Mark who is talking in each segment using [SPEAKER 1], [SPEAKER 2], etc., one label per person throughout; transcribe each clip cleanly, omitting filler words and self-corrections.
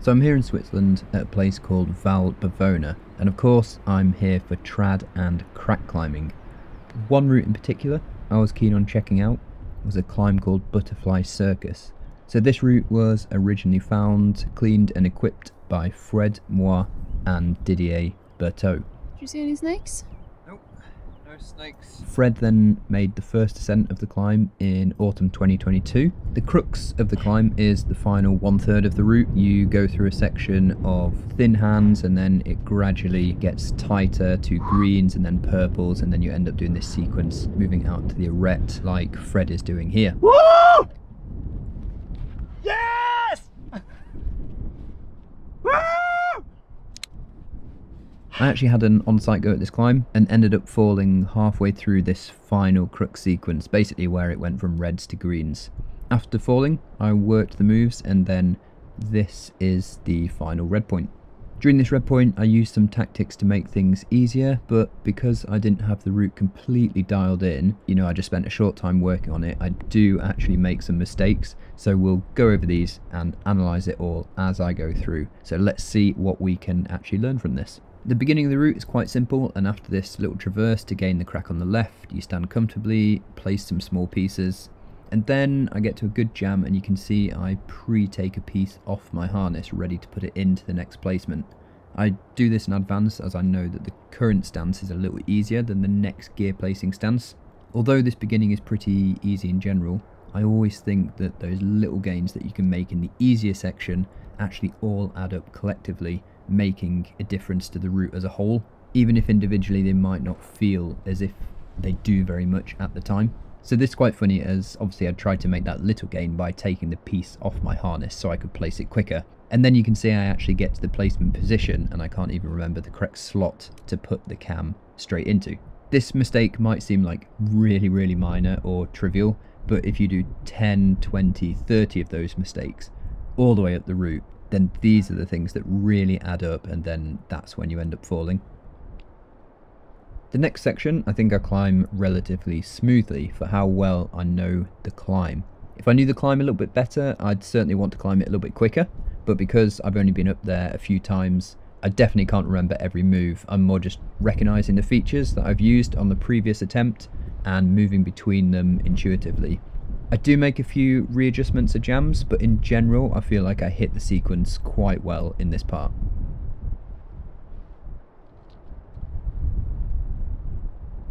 [SPEAKER 1] So I'm here in Switzerland at a place called Val Bavona, and of course I'm here for trad and crack climbing. One route in particular I was keen on checking out was a climb called Butterfly Circus. So this route was originally found, cleaned and equipped by Fred Moi and Didier Berthaud.
[SPEAKER 2] Did you see any snakes?
[SPEAKER 1] Nope, no snakes. Fred then made the first ascent of the climb in autumn 2022. The crux of the climb is the final 1/3 of the route. You go through a section of thin hands and then it gradually gets tighter to greens and then purples, and then you end up doing this sequence moving out to the arête like Fred is doing here.
[SPEAKER 3] Woo! Yes! Woo!
[SPEAKER 1] I actually had an on-site go at this climb and ended up falling halfway through this final crux sequence, basically where it went from reds to greens. After falling, I worked the moves, and then this is the final red point. During this red point, I used some tactics to make things easier, but because I didn't have the route completely dialed in, I just spent a short time working on it, I do actually make some mistakes. So we'll go over these and analyse it all as I go through. So let's see what we can actually learn from this. The beginning of the route is quite simple, and after this little traverse to gain the crack on the left, you stand comfortably, place some small pieces, and then I get to a good jam and you can see I pre-take a piece off my harness ready to put it into the next placement. I do this in advance as I know that the current stance is a little easier than the next gear placing stance. Although this beginning is pretty easy in general, I always think that those little gains that you can make in the easier section actually all add up collectively, making a difference to the route as a whole, even if individually they might not feel as if they do very much at the time. So this is quite funny, as obviously I tried to make that little gain by taking the piece off my harness so I could place it quicker. And then you can see I actually get to the placement position and I can't even remember the correct slot to put the cam straight into. This mistake might seem like really minor or trivial, but if you do 10, 20, 30 of those mistakes all the way up the route, then these are the things that really add up, and then that's when you end up falling. The next section I think I climb relatively smoothly for how well I know the climb. If I knew the climb a little bit better, I'd certainly want to climb it a little bit quicker, but because I've only been up there a few times, I definitely can't remember every move. I'm more just recognising the features that I've used on the previous attempt and moving between them intuitively. I do make a few readjustments of jams, but in general I feel like I hit the sequence quite well in this part.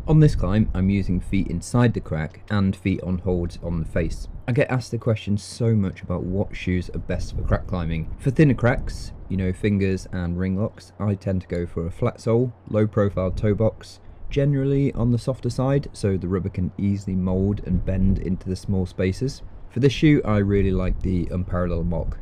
[SPEAKER 1] On this climb, I'm using feet inside the crack and feet on holds on the face. I get asked the question so much about what shoes are best for crack climbing. For thinner cracks, fingers and ring locks, I tend to go for a flat sole, low profile toe box, generally on the softer side so the rubber can easily mould and bend into the small spaces. For this shoe, I really like the Unparalleled Moc.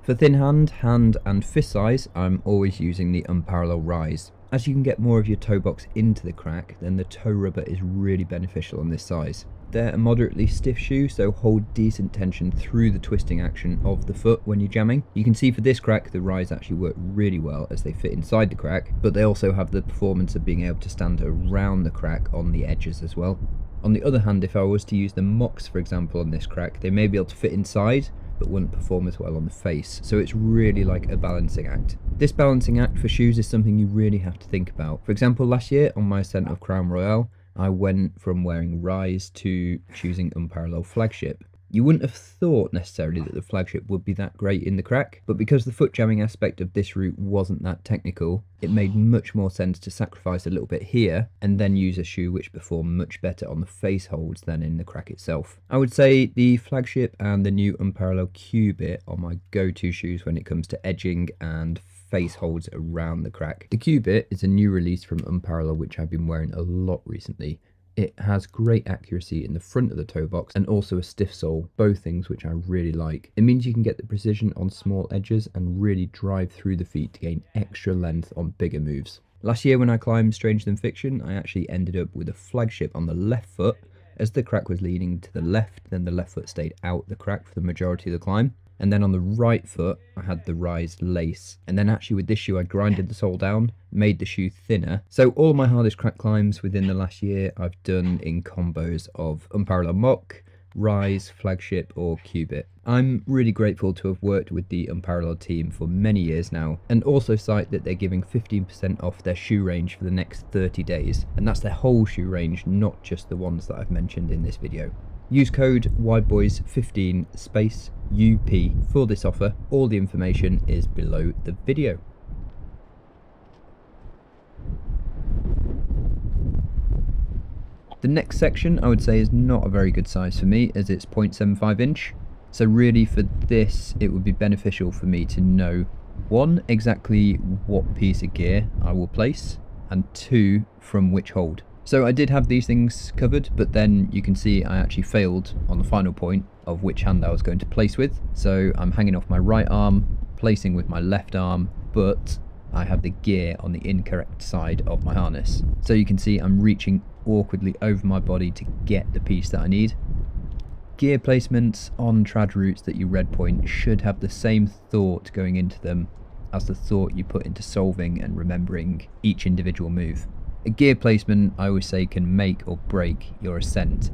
[SPEAKER 1] For thin hand and fist size, I'm always using the Unparalleled Rise. As you can get more of your toe box into the crack, then the toe rubber is really beneficial on this size. They're a moderately stiff shoe, so hold decent tension through the twisting action of the foot when you're jamming. You can see for this crack, the Rise actually work really well as they fit inside the crack, but they also have the performance of being able to stand around the crack on the edges as well. On the other hand, if I was to use the Mocs, for example, on this crack, they may be able to fit inside, but wouldn't perform as well on the face, so it's really like a balancing act. This balancing act for shoes is something you really have to think about. For example, last year on my ascent of Crown Royal, I went from wearing Rise to choosing Unparalleled Flagship. You wouldn't have thought necessarily that the Flagship would be that great in the crack, but because the foot jamming aspect of this route wasn't that technical, it made much more sense to sacrifice a little bit here and then use a shoe which performed much better on the face holds than in the crack itself. I would say the Flagship and the new Unparalleled Q-Bit are my go-to shoes when it comes to edging and face holds around the crack. The Q-Bit is a new release from Unparalleled which I've been wearing a lot recently. It has great accuracy in the front of the toe box and also a stiff sole, both things which I really like. It means you can get the precision on small edges and really drive through the feet to gain extra length on bigger moves. Last year when I climbed Stranger Than Fiction, I actually ended up with a Flagship on the left foot. As the crack was leaning to the left, then the left foot stayed out the crack for the majority of the climb. And then on the right foot, I had the Rise lace. And then actually with this shoe, I grinded the sole down, made the shoe thinner. So all of my hardest crack climbs within the last year, I've done in combos of Unparalleled Moc, Rise, Flagship or Q-Bit. I'm really grateful to have worked with the Unparalleled team for many years now, and also cite that they're giving 15% off their shoe range for the next 30 days, and that's their whole shoe range, not just the ones that I've mentioned in this video. Use code WIDEBOYS15 space UP for this offer. All the information is below the video. The next section I would say is not a very good size for me, as it's 0.75 inch. So really for this, it would be beneficial for me to know, one, exactly what piece of gear I will place, and two, from which hold. So I did have these things covered, but then you can see I actually failed on the final point of which hand I was going to place with. So I'm hanging off my right arm, placing with my left arm, but I have the gear on the incorrect side of my harness. So you can see I'm reaching awkwardly over my body to get the piece that I need. Gear placements on trad routes that you red point should have the same thought going into them as the thought you put into solving and remembering each individual move. A gear placement, I always say, can make or break your ascent.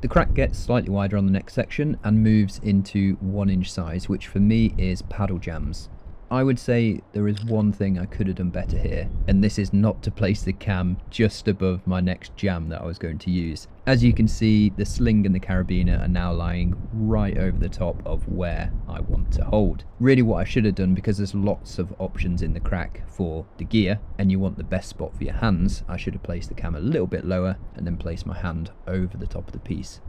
[SPEAKER 1] The crack gets slightly wider on the next section and moves into 1 inch size, which for me is paddle jams. I would say there is one thing I could have done better here, and this is not to place the cam just above my next jam that I was going to use. As you can see, the sling and the carabiner are now lying right over the top of where I want to hold. Really what I should have done, because there's lots of options in the crack for the gear and you want the best spot for your hands, I should have placed the cam a little bit lower and then placed my hand over the top of the piece.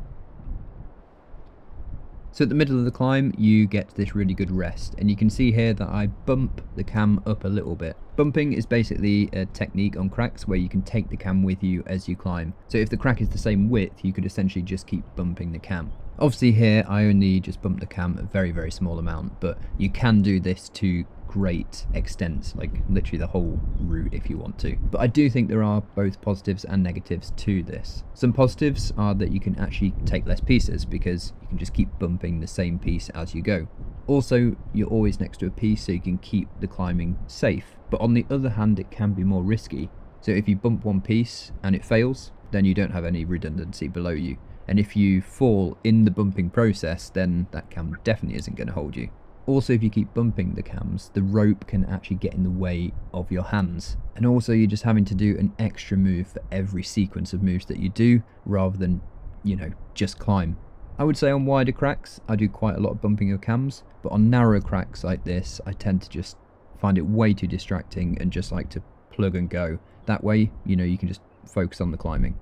[SPEAKER 1] So at the middle of the climb, you get this really good rest, and you can see here that I bump the cam up a little bit. Bumping is basically a technique on cracks where you can take the cam with you as you climb. So if the crack is the same width, you could essentially just keep bumping the cam. Obviously here, I only just bump the cam a very, very small amount, but you can do this to great extent, like literally the whole route if you want to. But I do think there are both positives and negatives to this. Some positives are that you can actually take less pieces because you can just keep bumping the same piece as you go. Also, you're always next to a piece, so you can keep the climbing safe. But on the other hand, it can be more risky. So if you bump one piece and it fails, then you don't have any redundancy below you. And if you fall in the bumping process, then that cam definitely isn't going to hold you. Also, if you keep bumping the cams, the rope can actually get in the way of your hands. And also, you're just having to do an extra move for every sequence of moves that you do, rather than, you know, just climb. I would say on wider cracks, I do quite a lot of bumping of cams, but on narrow cracks like this, I tend to just find it way too distracting and just like to plug and go. That way, you know, you can just focus on the climbing.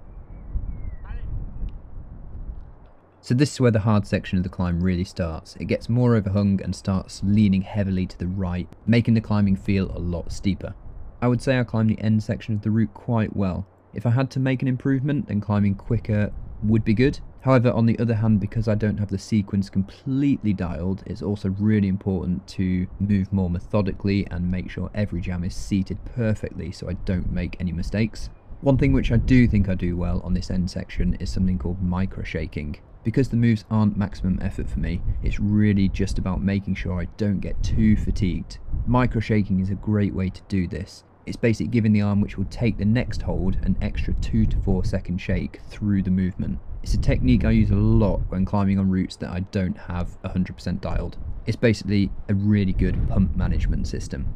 [SPEAKER 1] So this is where the hard section of the climb really starts. It gets more overhung and starts leaning heavily to the right, making the climbing feel a lot steeper. I would say I climbed the end section of the route quite well. If I had to make an improvement, then climbing quicker would be good. However, on the other hand, because I don't have the sequence completely dialed, it's also really important to move more methodically and make sure every jam is seated perfectly so I don't make any mistakes. One thing which I do think I do well on this end section is something called micro shaking. Because the moves aren't maximum effort for me, it's really just about making sure I don't get too fatigued. Micro shaking is a great way to do this. It's basically giving the arm which will take the next hold an extra 2 to 4 second shake through the movement. It's a technique I use a lot when climbing on routes that I don't have 100% dialed. It's basically a really good pump management system.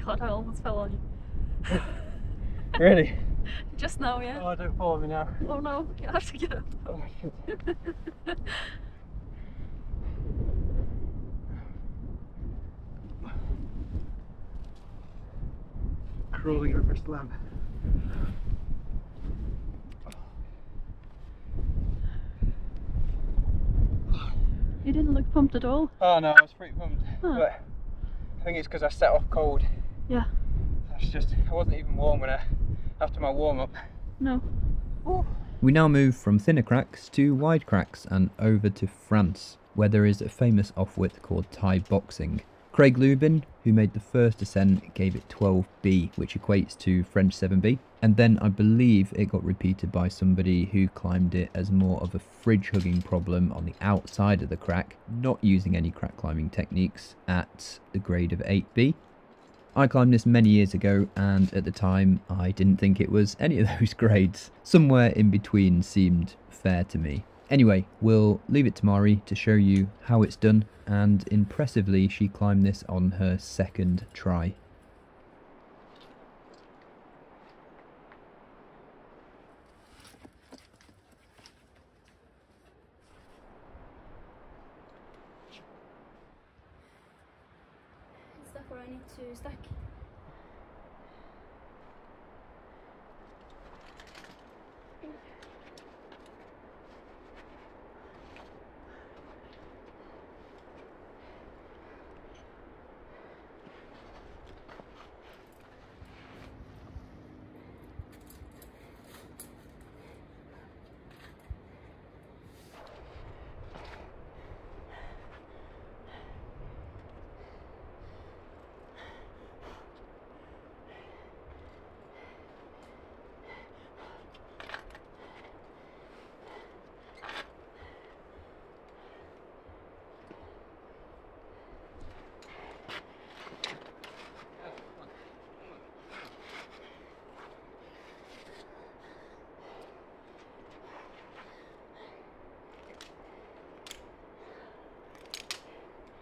[SPEAKER 2] God, I almost fell on you.
[SPEAKER 3] Really?
[SPEAKER 2] Just now, yeah.
[SPEAKER 3] Oh, don't follow me now.
[SPEAKER 2] Oh no, you have to get up.
[SPEAKER 3] Oh, shit. Crawling over a slab.
[SPEAKER 2] You didn't look pumped at all.
[SPEAKER 3] Oh no, I was pretty pumped.
[SPEAKER 2] Huh.
[SPEAKER 3] But I think it's because I set off cold.
[SPEAKER 2] Yeah.
[SPEAKER 3] I wasn't even warm after my warm up.
[SPEAKER 2] No.
[SPEAKER 3] Ooh.
[SPEAKER 1] We now move from thinner cracks to wide cracks and over to France, where there is a famous off-wit called Thai boxing. Craig Lubin, who made the first ascent, gave it 12B, which equates to French 7B, and then I believe it got repeated by somebody who climbed it as more of a fridge hugging problem on the outside of the crack, not using any crack climbing techniques, at the grade of 8B. I climbed this many years ago, and at the time I didn't think it was any of those grades. Somewhere in between seemed fair to me. Anyway, we'll leave it to Mari to show you how it's done, and impressively she climbed this on her second try.
[SPEAKER 2] Is that where I need to stack?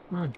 [SPEAKER 3] Come on.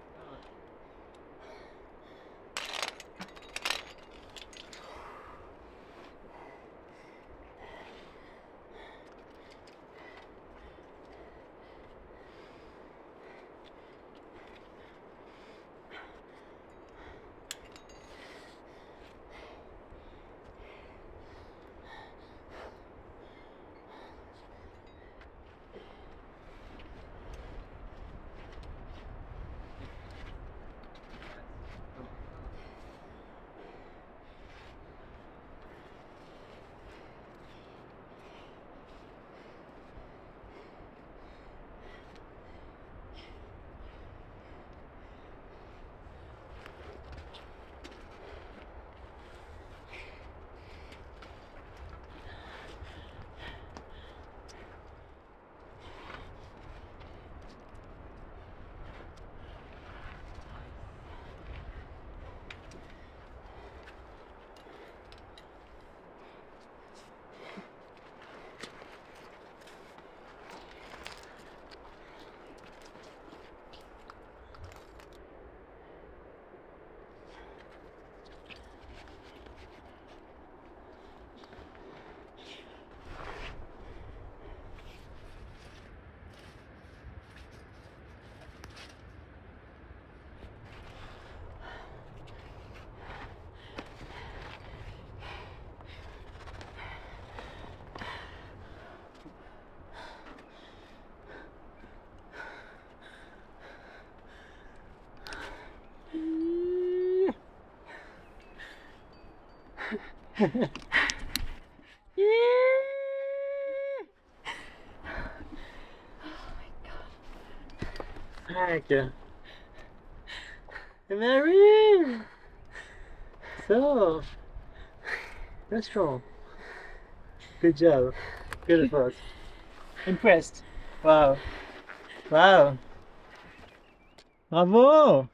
[SPEAKER 4] Thank you. Mary! So, that's strong. Good job. Good effort. Impressed. Wow. Wow. Bravo!